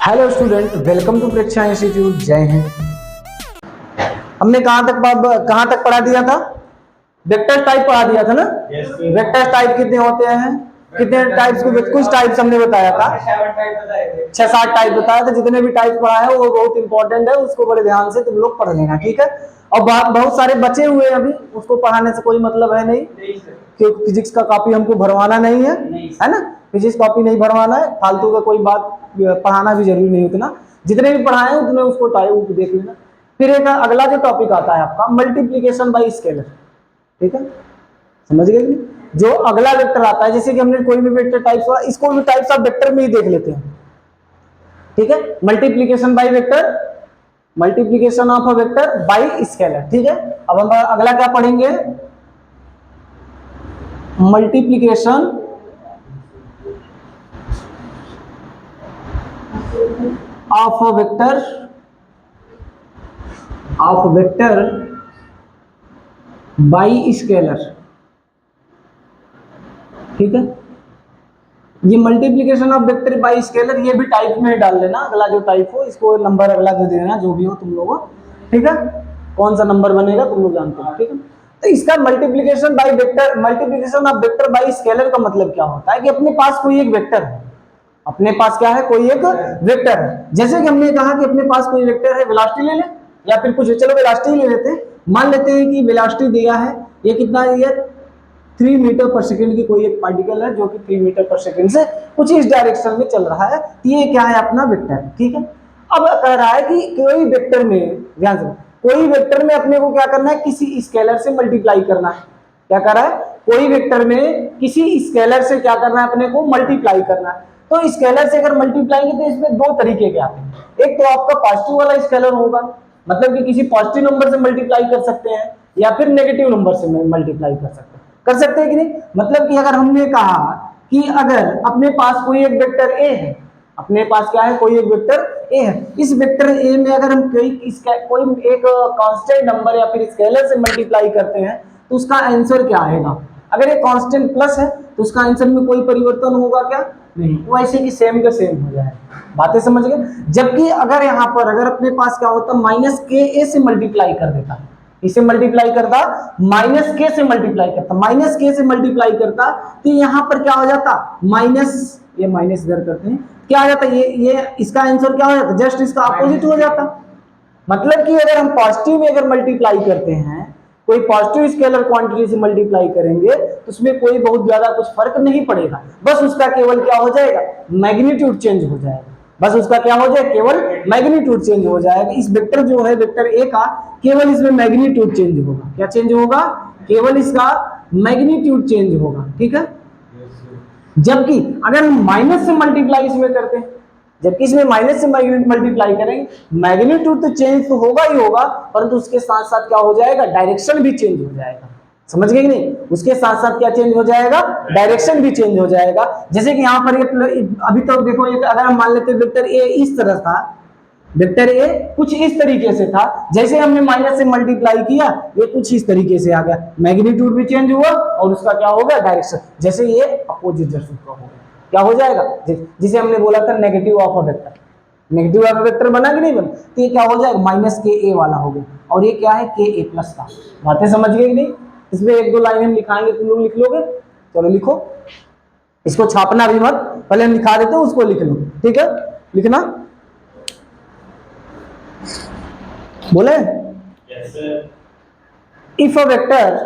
Hello student, welcome to परीक्षा institute. जय हिंद। हमने कहाँ तक पढ़ा दिया था? वेक्टर टाइप पढ़ा दिया था ना। वेक्टर टाइप कितने होते हैं, कितने टाइप्स को, कुछ टाइप्स हमने बताया था, 6-7 टाइप बताया था। जितने भी टाइप पढ़ा है वो बहुत इंपॉर्टेंट है, उसको बड़े ध्यान से तुम लोग पढ़ लेना, ठीक है। और बहुत सारे बचे हुए हैं अभी, उसको पढ़ाने से कोई मतलब है नहीं, क्योंकि फिजिक्स का कॉपी हमको भरवाना नहीं है ना। फिजिक्स कॉपी नहीं भरवाना है, फालतू का कोई बात पढ़ाना भी जरूरी नहीं उतना। जितने भी पढ़ाए हैं उतने उसको टाइप देख लेना। फिर एक अगला जो टॉपिक आता है आपका मल्टीप्लीकेशन बाय स्केलर, ठीक है, समझ गए? जो अगला वेक्टर आता है, जैसे कि हमने कोई भी वेक्टर टाइप्स हुआ, इसको भी टाइप्स ऑफ वेक्टर में ही देख लेते हैं, ठीक है। Multiplication by vector, multiplication of a vector by scalar, ठीक है। अब हम अगला क्या पढ़ेंगे? Multiplication of a vector by scalar, ठीक है। ये multiplication of vector by scalar, ये भी टाइप में डाल लेना। अगला जो टाइप हो इसको नंबर अगला दे देना, जो भी हो तुम लोगों, ठीक है। कौन सा नंबर बनेगा तुम लोग जानते हो, ठीक है। तो इसका multiplication by vector, multiplication of vector by scalar का मतलब क्या होता है कि अपने पास कोई एक वेक्टर है, अपने पास क्या है, कोई एक वेक्टर है। जैसे कि हमने कहा कि अपने पास कोई वेक्टर है, वेलोसिटी ले ले, या फिर कुछ, चलो वेलोसिटी ले लेते हैं। मान लेते हैं कि वेलोसिटी दिया है, ये कितना है, ये 3 मीटर पर सेकंड की कोई एक पार्टिकल है जो कि 3 मीटर पर सेकंड से कुछ इस डायरेक्शन में चल रहा है। ये क्या है, अपना वेक्टर, ठीक है। अब कह रहा है कि कोई वेक्टर में, ध्यान से, कोई वेक्टर में अपने को क्या करना है, किसी स्केलर से मल्टीप्लाई करना है। क्या कर रहा है, कोई वेक्टर में किसी स्केलर से क्या करना है, अपने को मल्टीप्लाई करना है। तो स्केलर से अगर मल्टीप्लाई तो इसमें दो तरीके के आते हैं। एक तो आपका पॉजिटिव वाला स्केलर होगा, मतलब कि किसी पॉजिटिव नंबर से मल्टीप्लाई कर सकते हैं, या फिर नेगेटिव नंबर से मल्टीप्लाई कर सकते हैं कि नहीं। मतलब कि अगर हमने कहा कि अगर अपने पास कोई एक वेक्टर ए है, अपने पास क्या है, कोई एक वेक्टर ए है, इस वेक्टर ए में अगर हम कोई एक कांस्टेंट नंबर या फिर स्केलर से मल्टीप्लाई करते हैं तो उसका आंसर क्या आएगा। अगर ये कांस्टेंट प्लस है तो उसका आंसर में कोई परिवर्तन होगा क्या? नहीं, वैसे कि सेम का सेम हो जाएगा। बातें समझ गए? जबकि अगर यहाँ पर अगर अपने पास क्या होता, माइनस के ए से मल्टीप्लाई कर देता, इसे मल्टीप्लाई करता, माइनस के से मल्टीप्लाई करता, माइनस के से मल्टीप्लाई करता, तो यहाँ पर क्या हो जाता, माइनस, ये माइनस इधर करते हैं, क्या हो जाता, ये इसका आंसर क्या हो जाता, जस्ट इसका अपोजिट हो जाता। मतलब कि अगर हम पॉजिटिव में अगर मल्टीप्लाई करते हैं, कोई पॉजिटिव स्केलर क्वांटिटी से मल्टीप्लाई करेंगे तो उसमें कोई बहुत ज्यादा कुछ फर्क नहीं पड़ेगा, बस उसका केवल क्या हो जाएगा, मैग्नीट्यूड चेंज हो जाएगा। बस उसका क्या हो जाए, केवल मैग्नीट्यूड चेंज हो जाएगा। इस वेक्टर जो है, वेक्टर ए का, केवल इसमें मैग्नीट्यूड चेंज होगा। क्या चेंज होगा? केवल इसका मैग्नीट्यूड चेंज होगा, ठीक है। जबकि अगर हम माइनस से मल्टीप्लाई इसमें करते हैं, जबकि इसमें माइनस से मल्टीप्लाई करेंगे, मैग्नीट्यूड तो चेंज तो होगा ही होगा, परंतु उसके साथ साथ क्या हो जाएगा, डायरेक्शन भी चेंज हो जाएगा। समझ गए कि नहीं? उसके साथ साथ क्या चेंज हो जाएगा, डायरेक्शन भी चेंज हो जाएगा। जैसे कि यहाँ पर अभी तो देखो, अगर हम मान लेते वेक्टर ए इस तरह था, वेक्टर ए कुछ इस तरीके से था, जैसे हमने माइनस से मल्टीप्लाई किया ये कुछ इस तरीके से आ गया, मैग्नीट्यूड भी चेंज हुआ और उसका क्या हो गया, डायरेक्शन, जैसे ये अपोजिट जैसे हो गया। क्या हो जाएगा, जिसे हमने बोला था negative of a vector, negative of a vector बना कि नहीं बना, तो ये क्या हो जाएगा, माइनस के ए वाला हो गया, और ये क्या है, के ए प्लस का। बातें समझ गए कि नहीं? इसमें एक दो लाइन हम लिखाएंगे, तुम लोग लिख लोगे? चलो लिखो, इसको छापना भी मत, पहले हम लिखा देते हैं, उसको लिख लो, ठीक है। लिखना, बोले, if a vector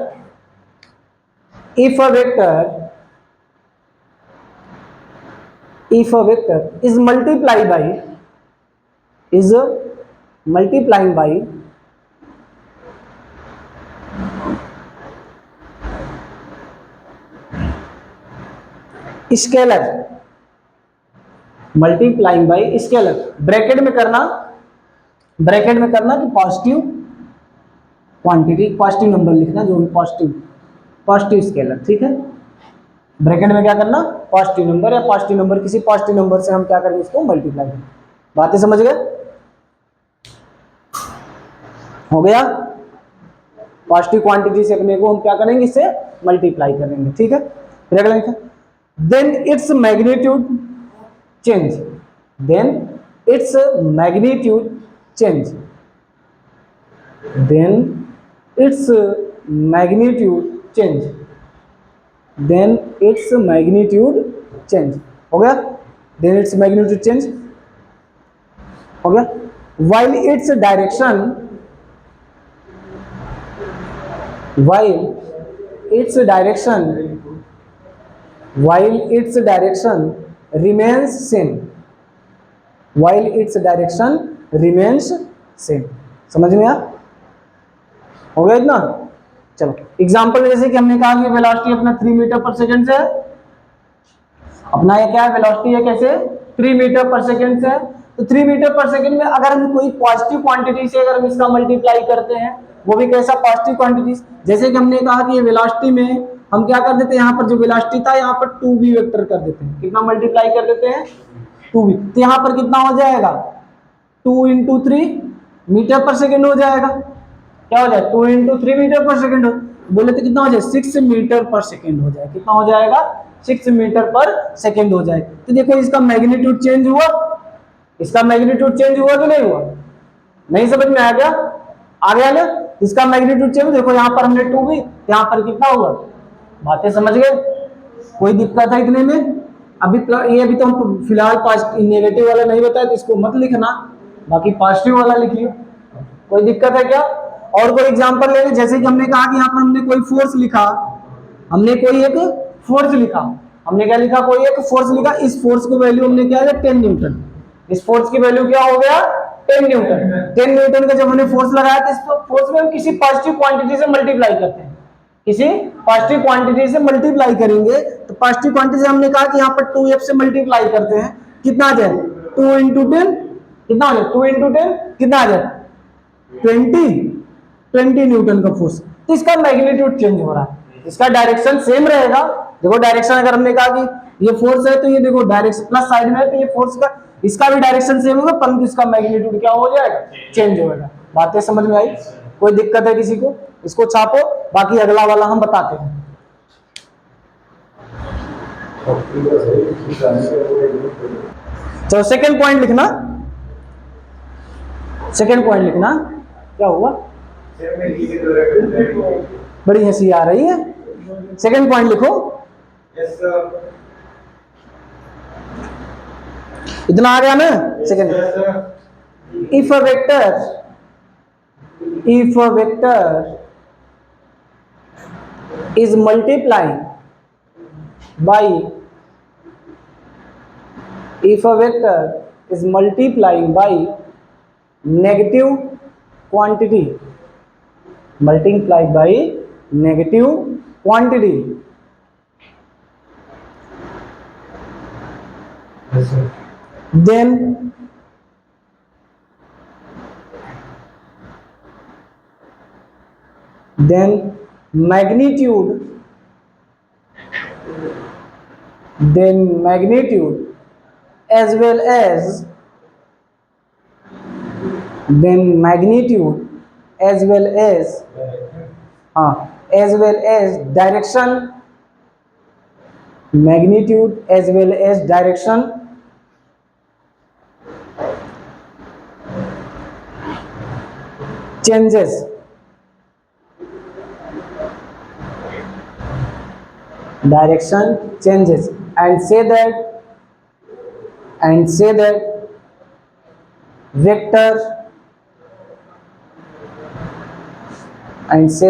is multiplied by scalar, multiplying by scalar, bracket में करना कि पॉजिटिव क्वांटिटी, पॉजिटिव नंबर लिखना, जो भी पॉजिटिव स्केलर, ठीक है। ब्रैकेट में क्या करना, पॉजिटिव नंबर, या पॉजिटिव नंबर, किसी पॉजिटिव नंबर से हम क्या करेंगे, इसको मल्टीप्लाई करेंगे। बातें समझ गए? हो गया, पॉजिटिव क्वांटिटी से अपने को हम क्या करेंगे, इससे मल्टीप्लाई करेंगे, ठीक है। फिर अगला लिखा, देन इट्स मैग्नीट्यूड चेंज, देन its magnitude change, then its magnitude change, then its magnitude change, हो गया, then its magnitude change हो गया, while its direction, while its direction, while its direction remains same, while its direction remains same, समझ में आया, हो गया इतना। चलो एग्जांपल जैसे कि हमने कहा कि वेलोसिटी अपना 3 मीटर पर सेकंड से है, अपना ये क्या है, वेलोसिटी है कैसे 3 मीटर पर सेकंड से है, तो 3 मीटर पर सेकंड में अगर हम कोई पॉजिटिव क्वांटिटी से अगर हम इसका मल्टीप्लाई करते हैं, वो भी कैसा पॉजिटिव क्वांटिटी, जैसे कि हमने कहा कि ये वेलोसिटी में हम क्या कर देते हैं, यहाँ पर जो वेलोसिटी था यहाँ पर 2v वेक्टर कर देते हैं, कितना मल्टीप्लाई कर देते हैं 2v, तो यहाँ पर कितना हो जाएगा 2 इंटू 3 मीटर पर सेकेंड हो जाएगा, क्या हो जाए 2 इंटू 3 मीटर पर सेकेंड, बोले तो कितना हो जाए 6 मीटर पर सेकेंड हो जाए, कितना हो जाएगा 6 मीटर पर सेकेंड हो जाए। तो देखो इसका मैग्नीट्यूड चेंज हुआ, इसका मैग्नीट्यूड चेंज हुआ कि नहीं हुआ, नहीं समझ में आ गया, आ गया ना, इसका मैग्नीट्यूड चेंज, देखो यहाँ पर हमने 2 भी, यहाँ पर कितना हुआ, बातें समझ गए, कोई दिक्कत है इतने में, अभी ये अभी तो हम फिलहाल नेगेटिव वाला नहीं बताया तो इसको मत लिखना, बाकी पॉजिटिव वाला लिखिए, कोई दिक्कत है क्या। और कोई एग्जांपल ले लें, जैसे कि हमने कहा कि यहाँ पर हमने कोई फोर्स लिखा, हमने कोई एक फोर्स लिखा, हमने क्या लिखा, कोई एक फोर्स लिखा, इस फोर्स की वैल्यू हमने क्या है 10 न्यूटन, इस फोर्स की वैल्यू क्या हो गया 10 न्यूटन, 10 न्यूटन का जब हमने फोर्स लगाया तो इस फोर्स में हम किसी पॉजिटिव क्वांटिटी से मल्टीप्लाई करते हैं, किसी पॉजिटिव क्वांटिटी से मल्टीप्लाई करेंगे, तो पॉजिटिव क्वांटिटी से हमने कहा कि यहाँ पर 2f से मल्टीप्लाई करते हैं, कितना आ जाए 2 इंटू 10, कितना आ जाए 2 इंटू 10 कितना आ जाए 20 न्यूटन का फोर्स, तो इसका मैग्नीट्यूड चेंज हो रहा है, इसका डायरेक्शन सेम रहेगा, देखो डायरेक्शन अगर हमने कहा कि ये फोर्स है तो ये देखो डायरेक्शन प्लस साइड में है तो ये फोर्स का इसका भी डायरेक्शन सेम होगा, परंतु इसका मैग्नीट्यूड क्या हो जाएगा चेंज हो जाएगा। बातें समझ में आई, कोई दिक्कत है किसी को, इसको छापो, बाकी अगला वाला हम बताते हैं। तो सेकंड पॉइंट लिखना, सेकंड पॉइंट लिखना, क्या हुआ बड़ी हंसी आ रही है, सेकंड पॉइंट लिखो। इतना आ गया ना, second, if a vector is multiplying by, if a vector is multiplying by negative quantity, multiplied by negative quantity, then magnitude as well as direction, magnitude as well as direction changes, direction changes, and say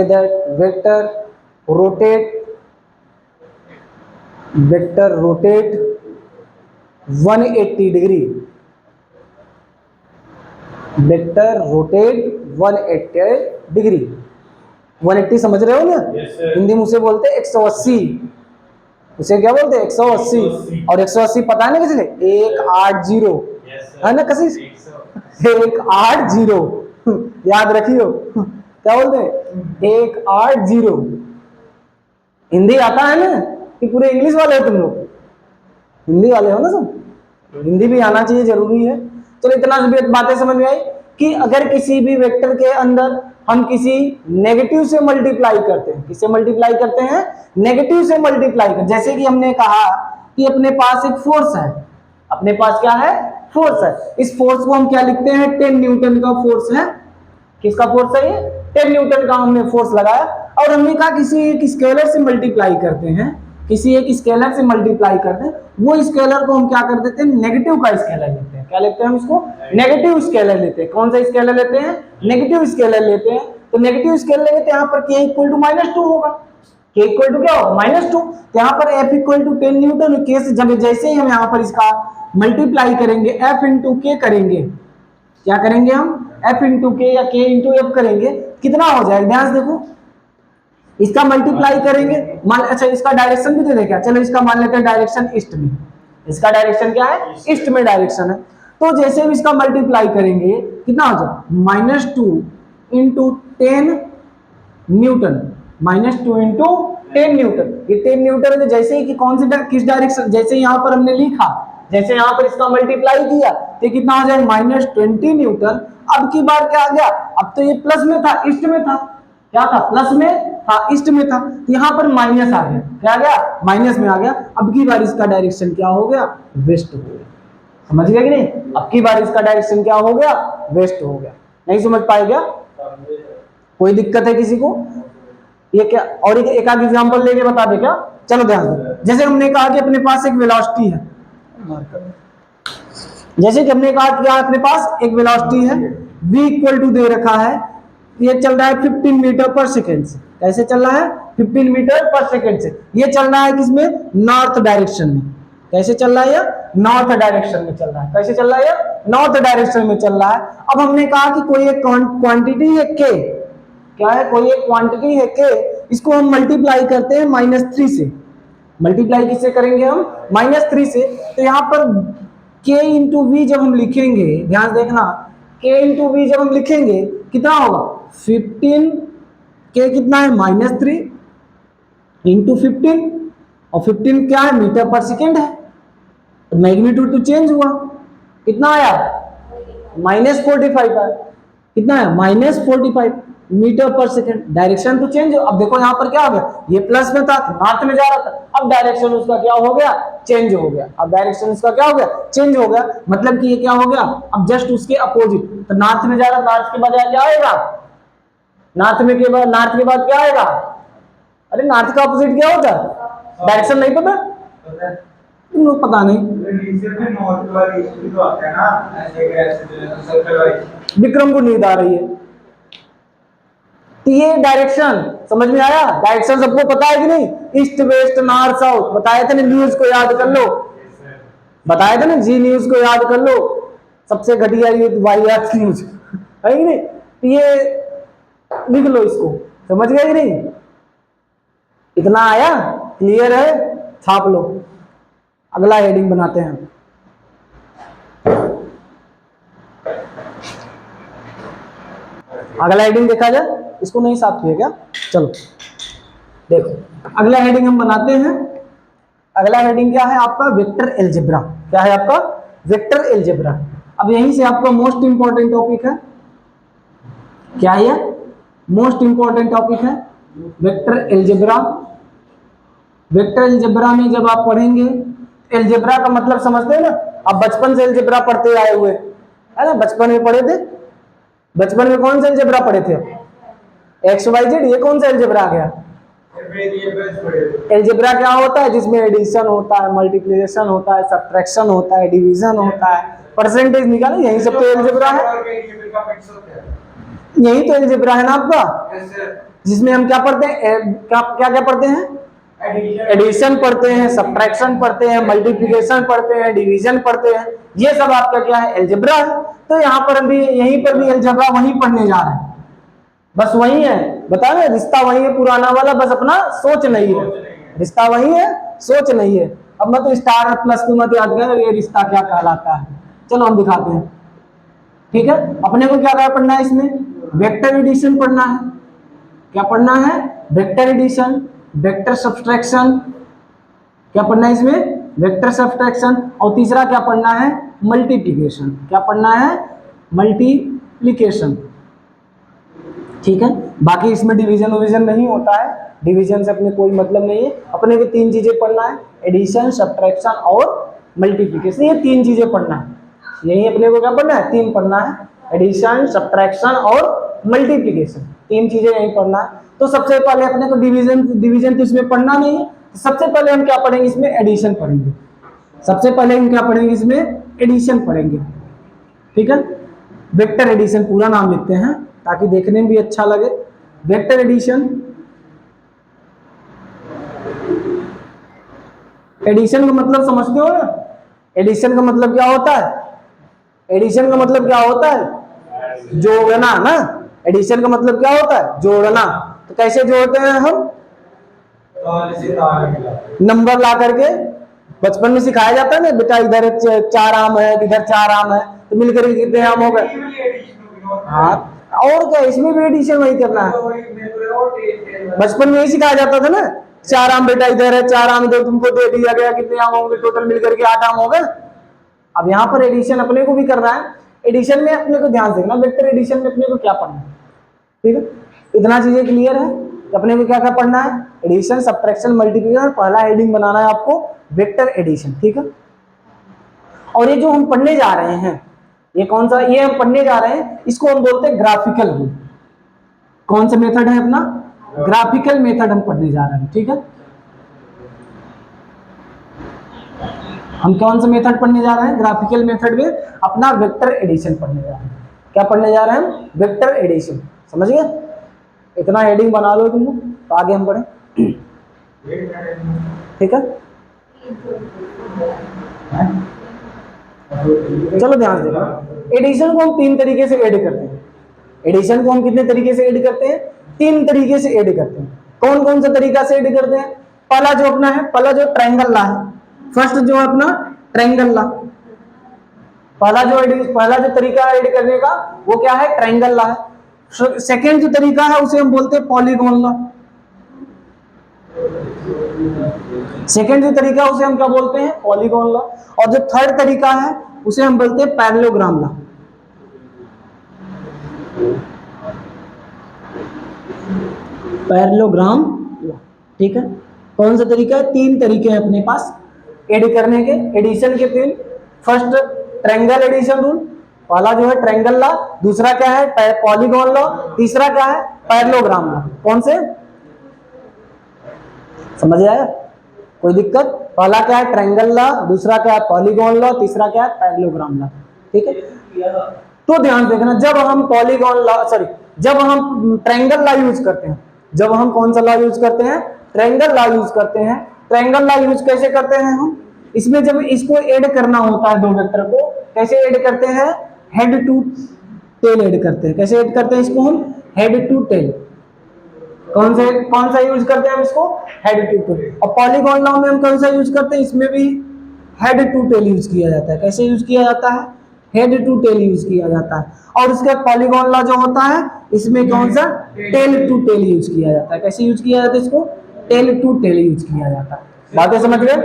that vector rotate 180 degree, vector rotate 180 degree, 180 समझ रहे हो ना, हिंदी में उसे बोलते हैं 180, उसे क्या बोलते हैं 180, और 180 पता है ना किसी ने 180 है ना, कसी 180 याद रखियो, क्या बोलते हैं 180, हिंदी आता है ना, कि पूरे इंग्लिश वाले हो तुम लोग, हिंदी वाले हो ना सब, हिंदी भी आना चाहिए, जरूरी है। तो इतना बातें समझ में आई कि अगर किसी भी वेक्टर के अंदर हम किसी नेगेटिव से मल्टीप्लाई करते हैं, किससे मल्टीप्लाई करते हैं, नेगेटिव से मल्टीप्लाई करते हैं, जैसे कि हमने कहा कि अपने पास एक फोर्स है, अपने पास क्या है फोर्स है। इस फोर्स को हम क्या लिखते हैं, 10 न्यूटन का फोर्स है। किसका फोर्स है ये, 10 न्यूटन का हमने फोर्स लगाया। और हमने कहा किसी एक स्केलर से मल्टीप्लाई करते हैं, किसी एक स्केलर से मल्टीप्लाई करते हैं, वो स्केलर को हम क्या कर देते हैं, नेगेटिव का स्केलर लेते हैं। क्या लेते हैं हम इसको, नेगेटिव स्केलर लेते हैं। कौन सा स्केलर लेते हैं, नेगेटिव स्केलर लेते हैं। तो नेगेटिव स्केलर लेंगे तो यहाँ पर k इक्वल टू -2 होगा। k इक्वल टू क्या होगा, -2। तो यहाँ पर F equal to 10 newton, k से जब जैसे ही हम यहाँ पर इसका मल्टीप्लाई करेंगे, F इंटू के करेंगे, क्या करेंगे हम, F इंटू के या K इंटू F करेंगे, कितना हो जाएगा, ध्यान से देखो, इसका मल्टीप्लाई करेंगे। मान अच्छा इसका डायरेक्शन भी दे दे क्या, चलो इसका मान लेते हैं डायरेक्शन ईस्ट में। इसका डायरेक्शन क्या है, ईस्ट में डायरेक्शन है। तो जैसे भी इसका मल्टीप्लाई करेंगे कितना हो जाए, -2 इंटू 10 न्यूटन, -2 इंटू 10 न्यूटन। ये 10 न्यूटन है। जैसे ही कि कौन सी किस डायरेक्शन, जैसे यहाँ पर हमने लिखा, जैसे यहाँ पर इसका मल्टीप्लाई किया तो कितना हो जाए, -20 न्यूटन। अब की बार क्या आ गया, अब तो ये प्लस में था, ईस्ट में था, क्या था, प्लस में था, ईस्ट में था, तो यहाँ पर माइनस आ गया, क्या आ गया, माइनस में आ गया। अब की बार इसका डायरेक्शन क्या हो गया, वेस्ट हो गया। समझ गया कि नहीं, अब की बार इसका डायरेक्शन क्या हो गया, वेस्ट हो गया। नहीं समझ पाए क्या, कोई दिक्कत है किसी को, ये क्या, और एक आध एग्जांपल लेके बता दे क्या, चलो ध्यान दो। जैसे हमने कहा कि अपने पास एक वेलोसिटी है, जैसे कि हमने कहा कि अपने पास एक वेलोसिटी है, v इक्वल टू दे रखा है, ये चल रहा है 15 मीटर पर सेकेंड से। कैसे चल रहा है, 15 मीटर पर सेकेंड से। ये चल रहा है किसमें, नॉर्थ डायरेक्शन में। कैसे चल रहा है ये, नॉर्थ डायरेक्शन में चल रहा है। कैसे चल रहा है ये, नॉर्थ डायरेक्शन में चल रहा है। अब हमने कहा कि कोई एक क्वांटिटी है k, क्या है, कोई एक क्वांटिटी है k, इसको हम मल्टीप्लाई करते हैं -3 से। मल्टीप्लाई किससे करेंगे हम, -3 से। तो यहाँ पर k इंटू वी जब हम लिखेंगे, ध्यान देखना, k इंटू वी जब हम लिखेंगे कितना होगा, 15, k कितना है, -3 इंटू 15, और 15 क्या है, मीटर पर सेकेंड है। तो मैग्नीट्यूड तो चेंज हुआ, कितना आया, -45 आया। कितना है, -45 मीटर पर सेकेंड। डायरेक्शन तो चेंज। अब देखो यहाँ पर क्या हो गया, ये प्लस में था, नॉर्थ में जा रहा था, अब डायरेक्शन उसका क्या हो गया, चेंज हो गया। अब डायरेक्शन उसका क्या हो गया, चेंज हो गया। मतलब कि ये क्या हो गया, अब जस्ट उसके अपोजिट। तो नॉर्थ में जा रहा, नॉर्थ के बजाय क्या आएगा, नॉर्थ में के बाद, नॉर्थ के बाद क्या आएगा, अरे नॉर्थ का अपोजिट क्या होता है, डायरेक्शन नहीं पता, तुम लोग पता नहीं, विक्रम को नींद आ रही है। तो ये डायरेक्शन समझ में आया, डायरेक्शन सबको पता है कि नहीं, ईस्ट वेस्ट नॉर्थ साउथ, बताए थे ना, न्यूज को याद कर लो, बताए थे ना, जी न्यूज को याद कर लो, सबसे घटिया ये वाहियात न्यूज है कि नहीं। तो ये लिख लो इसको, समझ गए कि नहीं, इतना आया, क्लियर है, छाप लो। अगला हेडिंग बनाते हैं, अगला हेडिंग देखा जाए, इसको नहीं साफ किया क्या, चलो देखो अगला हेडिंग हम बनाते हैं। अगला हेडिंग क्या है आपका, वेक्टर अलजेब्रा। क्या है आपका, वेक्टर अलजेब्रा। अब यहीं से आपका मोस्ट इंपॉर्टेंट टॉपिक है, क्या है, मोस्ट इंपॉर्टेंट टॉपिक है वेक्टर अलजेब्रा। वेक्टर अलजेब्रा में जब आप पढ़ेंगे, अलजेब्रा का मतलब समझते हैं ना, आप बचपन से अलजेब्रा पढ़ते आए हुए है ना, बचपन में पढ़े थे, बचपन में कौन सा अलजेब्रा पढ़े थे, एक्स वाई जेड, ये कौन सा अलजेब्रा आ गया, अलजेब्रा क्या होता है, जिसमें एडिशन होता है, मल्टीप्लिकेशन होता है, सब्ट्रैक्शन होता है, डिवीजन होता है, परसेंटेज निकाले, यही सब तो अलजेब्रा है, यही तो अलजेब्रा है ना आपका, जिसमें हम क्या पढ़ते हैं, क्या क्या पढ़ते हैं, एडिशन पढ़ते हैं, सब्ट्रैक्शन पढ़ते हैं, मल्टीप्लिकेशन पढ़ते हैं, डिवीजन पढ़ते हैं, ये सब आपका क्या है, अलजेब्रा है। तो यहाँ पर भी, यहीं पर भी अलजेब्रा वही पढ़ने जा रहे हैं, बस वही है, बता रहे रिश्ता वही है पुराना वाला, बस अपना सोच नहीं है, रिश्ता वही है, सोच नहीं है। अब मैं तो स्टार प्लस को मत याद कर, ये रिश्ता क्या कहलाता है, चलो हम दिखाते हैं, ठीक है। अपने को क्या पढ़ना है इसमें, वेक्टर एडिशन पढ़ना है, क्या पढ़ना है, वेक्टर एडिशन, वेक्टर सब्ट्रैक्शन, क्या पढ़ना है इसमें, वेक्टर सब्ट्रैक्शन, और तीसरा क्या पढ़ना है, मल्टीप्लिकेशन। क्या पढ़ना है, मल्टीप्लिकेशन, ठीक है। बाकी इसमें डिवीजन विवीजन नहीं होता है, डिवीजन से अपने कोई मतलब नहीं है, अपने को तीन चीजें पढ़ना है, एडिशन, सब्ट्रैक्शन और मल्टीप्लिकेशन, ये तीन चीजें पढ़ना है, यही अपने को क्या पढ़ना है, 3 पढ़ना है, एडिशन, सब्ट्रैक्शन और मल्टीप्लिकेशन, 3 चीजें यही पढ़ना है। तो सबसे पहले अपने को डिवीजन तो इसमें पढ़ना नहीं है, सबसे पहले हम क्या पढ़ेंगे, इसमें एडिशन पढ़ेंगे। सबसे पहले हम क्या पढ़ेंगे, इसमें एडिशन पढ़ेंगे, ठीक है। वेक्टर एडिशन पूरा नाम लिखते हैं ताकि देखने में भी अच्छा लगे। वेक्टर एडिशन, एडिशन का मतलब समझते हो ना, एडिशन का मतलब क्या होता है, एडिशन का मतलब क्या होता है, जोड़ना ना। एडिशन का मतलब क्या होता है, जोड़ना। तो कैसे जोड़ते हैं हम, नंबर ला करके, बचपन में सिखाया जाता है ना बेटा, इधर 4 आम है, इधर 4 आम है, तो मिलकर के कितने आम हो गए। हाँ, और क्या, इसमें भी एडिशन वही करना है, बचपन में यही सिखाया जाता था ना, 4 आम बेटा इधर है, 4 आम इधर तुमको दे दिया गया, कितने आम होंगे टोटल मिलकर के, 8 आम हो गए। अब यहाँ पर एडिशन अपने को भी करना है। एडिशन में अपने को ध्यान से देखना, वेक्टर एडिशन में अपने को क्या पढ़ना है, ठीक है। इतना चीजें क्लियर है कि अपने को क्या क्या पढ़ना है, एडिशन, सब्ट्रैक्शन, मल्टीप्लिकेशन। पहला हेडिंग बनाना है आपको वेक्टर एडिशन, ठीक है। और ये जो हम पढ़ने जा रहे हैं, ये कौन सा, ये हम पढ़ने जा रहे हैं, इसको हम बोलते हैं ग्राफिकल रूल। कौन सा मेथड है अपना, ग्राफिकल मेथड हम पढ़ने जा रहे हैं, ठीक है। हम कौन सा मेथड पढ़ने जा रहे हैं, ग्राफिकल मेथड में अपना वेक्टर एडिशन पढ़ने जा रहे हैं। क्या पढ़ने जा रहे हैं हम, वेक्टर एडिशन, समझ गए। इतना हेडिंग बना लो तुम, तो आगे हम बढ़े, ठीक है। चलो ध्यान से देखो, एडिशन को हम 3 तरीके से ऐड करते हैं। एडिशन को हम कितने तरीके से ऐड करते हैं, 3 तरीके से ऐड करते हैं। कौन कौन सा तरीका से ऐड करते हैं, पहला जो अपना है, पहला जो ट्रायंगल ला है, फर्स्ट जो अपना ट्रायंगल ला, पहला जो तरीका है ऐड करने का वो क्या है, ट्रायंगल ला है। सेकेंड जो तरीका है उसे हम बोलते हैं पॉलीगॉन ला। सेकेंड जो तरीका उसे हम क्या बोलते हैं, पॉलीगॉन ला। और जो थर्ड तरीका है उसे हम बोलते हैं पैरेललोग्राम ला। पैरेललोग्राम ला, ठीक है। कौन सा तरीका है, 3 तरीके हैं अपने पास ऐड करने के, एडिशन के 3। फर्स्ट ट्रायंगल एडिशन रूल, पहला जो है ट्रायंगल ला, दूसरा क्या है पॉलीगॉन ला, तीसरा क्या है पैरेललोग्राम ला। कौन से, समझ आया, कोई दिक्कत। पहला क्या है ट्रायंगल ला, दूसरा क्या है पॉलीगॉन ला, तीसरा क्या है पैरेललोग्राम ला, ठीक है। तो ध्यान देखना, जब हम पॉलीगॉन ला, सॉरी, जब हम ट्रायंगल ला यूज करते हैं, जब हम कौन सा ला यूज करते हैं, ट्रायंगल ला यूज करते हैं। ट्रायंगल ला यूज कैसे करते हैं हम, इसमें जब इसको ऐड करना होता है दो वेक्टर को, कैसे ऐड करते हैं, हेड टू टेल ऐड करते हैं। कैसे ऐड करते हैं इसको हम, हेड टू टेल। कौन सा यूज करते हैं हम इसको, हेड टू टेल। और पॉलीगॉन लॉ में हम कौन सा यूज करते हैं, इसमें भी हेड टू टेल यूज किया जाता है। कैसे यूज किया जाता है, हेड टू टेल यूज किया जाता है। और उसके पॉलीगॉन लॉ जो होता है इसमें कौन सा, टेल टू टेल यूज किया जाता है। कैसे यूज किया जाता है इसको, टेल टू टेल यूज किया जाता है। बातें समझ गए,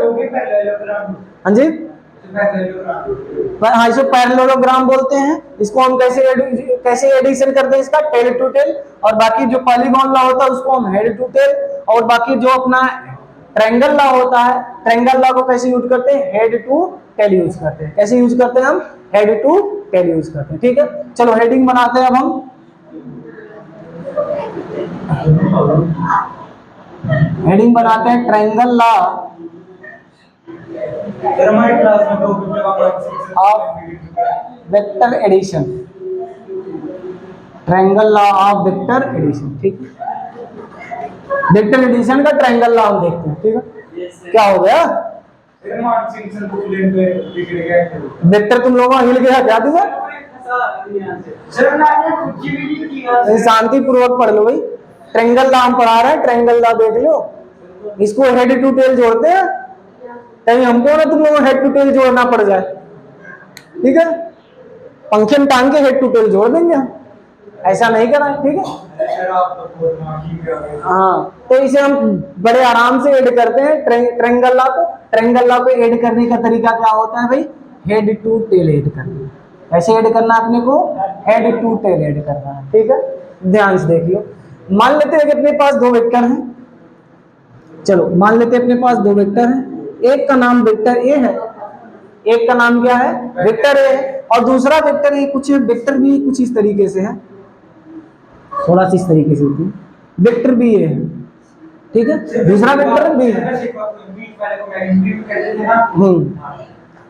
हाँ जी। हाँ, इसको पैरेललोग्राम बोलते हैं। इसको हम कैसे एडिशन करते हैं इसका, टेल टू टेल। और बाकी जो पॉलीगॉन लॉ होता है उसको हम हेड टू टेल। और बाकी जो अपना ट्रायंगल लॉ होता है, ट्रायंगल लॉ को कैसे यूज करते हैं, हेड टू टेल यूज करते हैं। कैसे यूज करते हैं हम, हेड टू टेल यूज करते हैं, ठीक है। चलो हेडिंग बनाते हैं अब हम। हेडिंग बनाते हैं triangle law of vector addition, triangle law of vector addition, ठीक। वेक्टर एडिशन का ट्रायंगल लॉ हम देखते हैं, ठीक है। क्या हो गया, वेक्टर तुम लोगों हिल गया क्या तुम्हें, शांति पूर्वक पढ़ लो भाई। ट्रायंगल लॉ हम पढ़ा रहे हैं, ट्रायंगल लॉ देख लो। इसको हेड टू टेल जोड़ते हैं, कहीं हमको ना तुम लोगों हेड टू टेल जोड़ना पड़ जाए, ठीक है। पंखे में टांग के हेड टू टेल जोड़ देंगे हम, ऐसा नहीं करा है, ठीक है। हाँ, तो इसे हम बड़े आराम से ऐड करते हैं ट्रायंगल लॉ को। ट्रायंगल लॉ को ऐड करने का तरीका क्या होता है भाई, हेड टू टेल ऐड करना। कैसे ऐड करना है अपने को, हेड टू टेल ऐड करना है, ठीक है। ध्यान से देखियो, मान लेते हैं कि अपने पास 2 वेक्टर हैं। चलो मान लेते हैं अपने पास 2 वेक्टर हैं, एक का नाम वेक्टर ए है, एक का नाम क्या है, वेक्टर ए है, और दूसरा वेक्टर ए कुछ वेक्टर बी कुछ इस तरीके से है, थोड़ा सा इस तरीके से होती है, वेक्टर बी ए है, ठीक है, दूसरा वेक्टर बी है।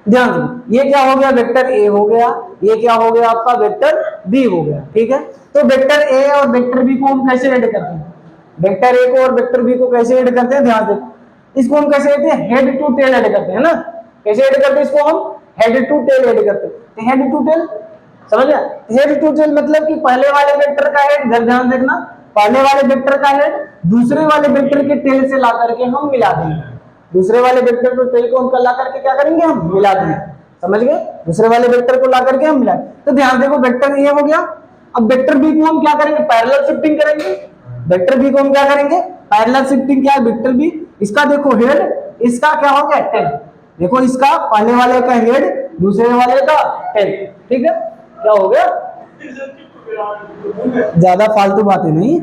ध्यान दो, ये क्या हो गया, वेक्टर ए हो गया, ये क्या हो गया आपका, वेक्टर बी हो गया, ठीक है। तो वेक्टर ए और वेक्टर बी को हम कैसे ऐड करते हैं, वेक्टर ए को और वेक्टर बी को कैसे ऐड करते हैं, ध्यान दो, इसको हम कैसे कहते हैं, हेड टू टेल ऐड करते हैं ना, कैसे ऐड करते हैं इसको हम, हेड टू टेल ऐड करते हैं। हेड टू टेल समझ गया, हेड टू टेल मतलब कि पहले वाले वेक्टर का हेड, ध्यान देखना, पहले वाले वेक्टर का हेड दूसरे वाले वेक्टर के टेल से ला करके हम मिला देंगे, दूसरे वाले वेक्टर को टेल को हम ला करके क्या करेंगे, हम मिला देंगे, समझ गए, दूसरे वाले वेक्टर को ला करके हम मिला। तो ध्यान देखो, वेक्टर ए हो गया, अब वेक्टर बी को हम क्या करेंगे, पैरेलल शिफ्टिंग करेंगे, वेक्टर बी को हम क्या करेंगे, पैरेलल शिफ्टिंग, क्या है वेक्टर बी, इसका देखो हेड, इसका क्या हो गया टेल, देखो इसका पहले वाले का हेड दूसरे वाले का टेल, ठीक है, क्या हो गया, ज्यादा फालतू बातें नहीं,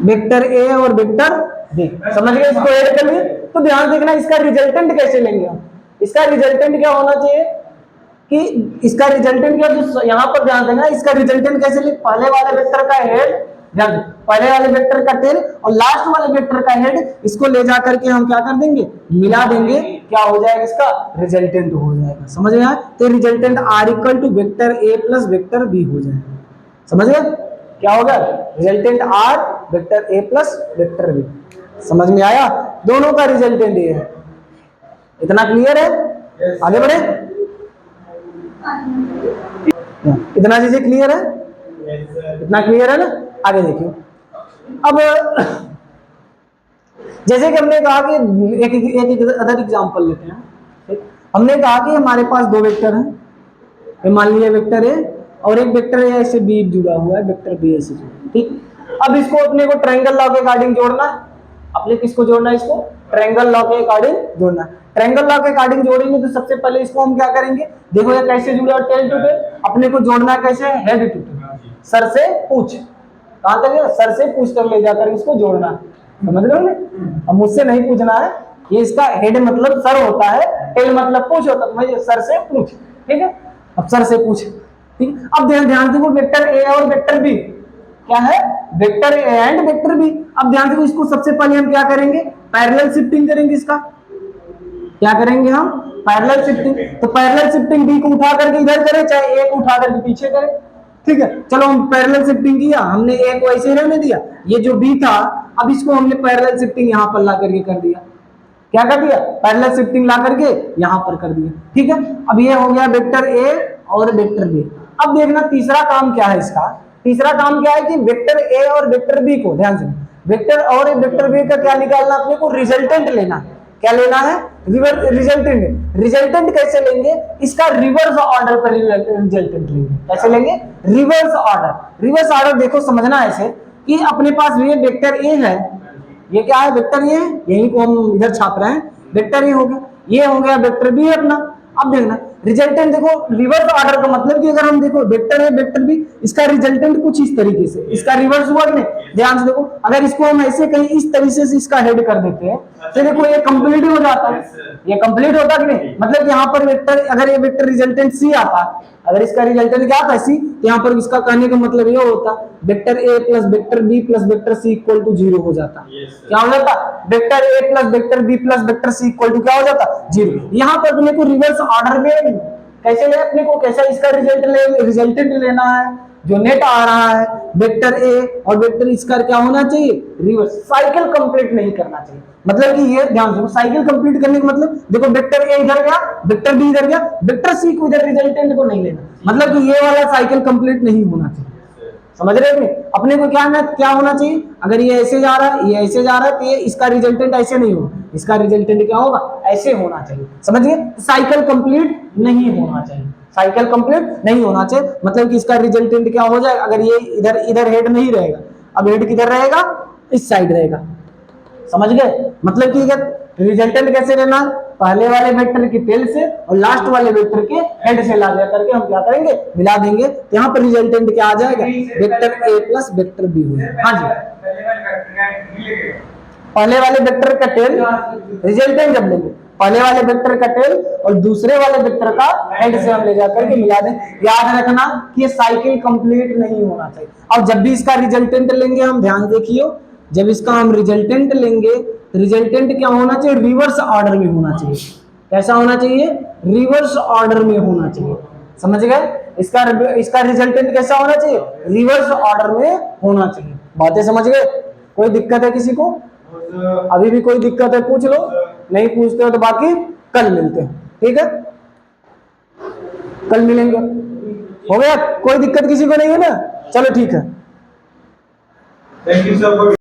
वेक्टर ए और वेक्टर बी, समझ गए, इसको ऐड कर लिए। तो ध्यान देखना, इसका रिजल्टेंट कैसे लेंगे हम, इसका रिजल्टेंट क्या होना चाहिए कि इसका रिजल्टेंट क्या, जो यहाँ पर ध्यान देना, इसका रिजल्टेंट कैसे ले, पहले वाले वेक्टर का हेड, ध्यान दो, पहले वाले वेक्टर का टेल और लास्ट वाले वेक्टर का हेड, इसको ले जा करके हम क्या कर देंगे, मिला देंगे, क्या हो जाएगा, इसका रिजल्टेंट हो जाएगा, समझ गए। तो resultant R equal to vector A plus vector B हो जाएगा, समझ गए, क्या होगा, resultant R vector A plus vector B, समझ में आया, दोनों का रिजल्टेंट ये है, इतना क्लियर है, आगे बढ़े, इतना चीजें क्लियर है, इतना क्लियर है ना, आगे देखिए। अब जैसे कि हमने कहा कि एक अदर एग्जांपल लेते हैं, ठीक? हमने कहा कि हमारे पास दो वेक्टर हैं, मान लिया वेक्टर ए और एक वेक्टर ए ऐसे बी जुड़ा हुआ है, वेक्टर बी ऐसे जुड़ा, ठीक। अब इसको अपने को ट्रायंगल लॉ के अकॉर्डिंग जोड़ना है, अपने किसको जोड़ना है, इसको ट्रायंगल लॉ के अकॉर्डिंग जोड़ना है। ट्रायंगल लॉ के अकॉर्डिंग जोड़ेंगे तो सबसे पहले इसको हम क्या करेंगे, देखो ये कैसे जुड़ा है, टेल टू टेल, अपने को जोड़ना कैसे है, हेड टू टेल, सर से पूछ, कहां तक है, सर से पूछ तक ले जाकर इसको जोड़ना है, समझ रहे हो, अब मुझसे नहीं पूछना है, ये इसका हेड मतलब सर होता है, टेल मतलब पूछ होता है, तो सर से पूछ, ठीक है, अब सर से पूछ, ठीक। अब ध्यान देखो, वेक्टर ए और वेक्टर बी क्या है, vector A and vector B. अब ध्यान देखो, इसको सबसे पहले हम क्या करेंगे, पैरेलल शिफ्टिंग करेंगे, इसका क्या करेंगे हम, पैरेलल शिफ्टिंग। तो पैरेलल शिफ्टिंग बी को उठा करके इधर करें, चाहे ए को उठा करके पीछे करें, ठीक है। चलो हम पैरेलल शिफ्टिंग किया, हमने ए को ऐसे रहने दिया, ये जो बी था, अब इसको हमने पैरेलल शिफ्टिंग यहां पर ला करके कर दिया, क्या कर दिया, पैरेलल शिफ्टिंग ला करके यहां पर कर दिया, ठीक है। अब ये हो गया वेक्टर ए और वेक्टर बी। अब देखना तीसरा काम क्या है इसका, तीसरा काम क्या है कि वेक्टर ए और वेक्टर बी को, ध्यान से, वेक्टर और वेक्टर बी का क्या निकालना, अपने को रिजल्टेंट लेना, क्या लेना है, रिजल्टेंट। रिजल्टेंट कैसे लेंगे, इसका रिवर्स ऑर्डर पर रिजल्टेंट लेंगे, कैसे लेंगे, रिवर्स ऑर्डर। रिवर्स ऑर्डर देखो समझना ऐसे कि अपने पास ये वेक्टर ए है, ये क्या है, वेक्टर ए, यही को हम इधर छाप रहे हैं, वेक्टर ए हो गया, ये हो गया वेक्टर बी अपना। अब देखना रिजल्टेंट, देखो रिवर्स ऑर्डर का मतलब कि अगर हम देखो वेक्टर है वेक्टर बी, इसका रिजल्टेंट कुछ इस तरीके से, इसका रिवर्स हुआ नहीं, ध्यान से देखो, अगर इसको हम ऐसे कहीं इस तरीके से इसका हेड कर देते हैं तो देखो ये कंप्लीट हो जाता है, ये कंप्लीट होता कि नहीं, मतलब यहाँ पर वेक्टर, अगर ये वेक्टर रिजल्टेंट सी आता, अगर इसका रिजल्टेंट क्या आता है सी, तो यहाँ पर इसका कहने का मतलब ये होता vector A plus vector B plus vector C equal to 0 हो जाता, क्या हो जाता, vector A plus vector B plus vector C equal to क्या हो जाता, 0। यहाँ पर अपने को रिवर्स ऑर्डर में कैसे ले, अपने को कैसा इसका रिजल्टेंट लेना है, जो नेट आ रहा है वेक्टर ए और वेक्टर इसका क्या होना चाहिए, रिवर्स, साइकिल कंप्लीट नहीं करना चाहिए, मतलब कि ये ध्यान दो, साइकिल कंप्लीट करने का मतलब देखो वेक्टर ए इधर गया, वेक्टर बी इधर गया, वेक्टर सी को इधर रिजल्टेंट को नहीं लेना, मतलब कि ये वाला साइकिल कंप्लीट नहीं होना चाहिए, समझ रहे हैं, अपने को क्या होना चाहिए, अगर ये ऐसे जा रहा है, ये ऐसे जा रहा है, तो ये इसका रिजल्टेंट ऐसे नहीं होगा, इसका रिजल्टेंट क्या होगा, ऐसे होना चाहिए, समझिए, साइकिल कंप्लीट नहीं होना चाहिए, साइकिल कंप्लीट नहीं होना चाहिए, मतलब कि इसका रिजल्टेंट क्या हो जाएगा, अगर ये इधर हेड नहीं रहेगा, अब हेड किधर रहेगा, इस साइड रहेगा, समझ गए, मतलब कि रिजल्टेंट कैसे लेना, पहले वाले वेक्टर की टेल से और लास्ट वाले वेक्टर के हेड से ला करके हम क्या करेंगे, मिला देंगे, तो यहाँ पर रिजल्टेंट क्या आ जाएगा, vector A plus vector B हो जाएगा। हाँ जी, पहले वाले वेक्टर का टेल रिजल्टेंट जब लेंगे, पहले वाले वेक्टर का टेल और दूसरे वाले वेक्टर का हेड से हम ले जाकर के मिला दें। याद रखना कि ये साइकिल कंप्लीट नहीं होना चाहिए। अब जब भी इसका रिजल्टेंट लेंगे हम, ध्यान देखियो, जब इसका हम रिजल्टेंट लेंगे, रिजल्टेंट क्या होना चाहिए, रिवर्स ऑर्डर में होना चाहिए। कैसा होना चाहिए, रिवर्स ऑर्डर में होना चाहिए। समझ गए, इसका रिजल्टेंट कैसा होना चाहिए, रिवर्स ऑर्डर में होना चाहिए। बातें समझ गए, कोई दिक्कत है किसी को, अभी भी कोई दिक्कत है पूछ लो, नहीं पूछते हो तो बाकी कल मिलते हैं, ठीक है, कल मिलेंगे। हो गया, कोई दिक्कत किसी को नहीं है ना, चलो ठीक है। Thank you sir.